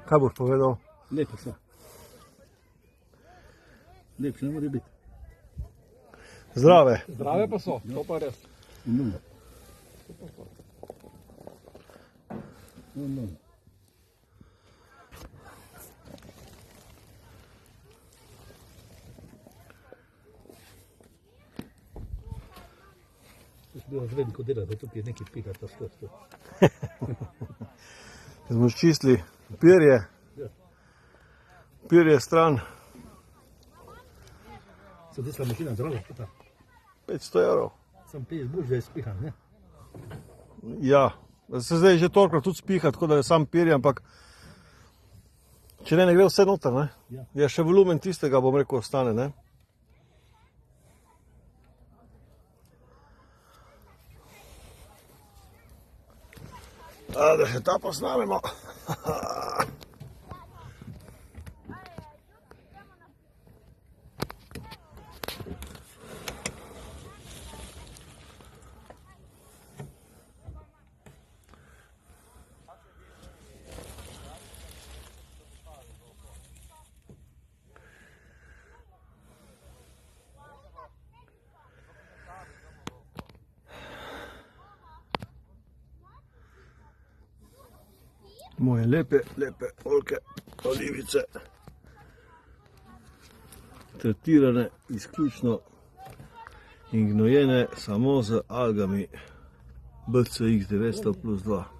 Kaj boš povedal? Lepo so. Lepše ne more biti. Zdrave. Zdrave pa so, to pa res. Nula. Nula. Bilo zvedno, ko dela, da tukaj nekaj pika, to sto. Smo čistili pirje. Pirje stran. So tisla mašina draga, pa ta. 500 evrov. Sam piješ boš, da je spihan, ne? Ja, se zdaj že tolikrat tudi spiha, tako da je sam pirje, ampak če ne gre vse noter, ne? Ja. Je še volumen tistega, bom rekel, ostane, ne? Da še ta posnamemo. Moje lepe oljke, olivice, tretirane izključno in gnojene samo z algami BCX 900+2.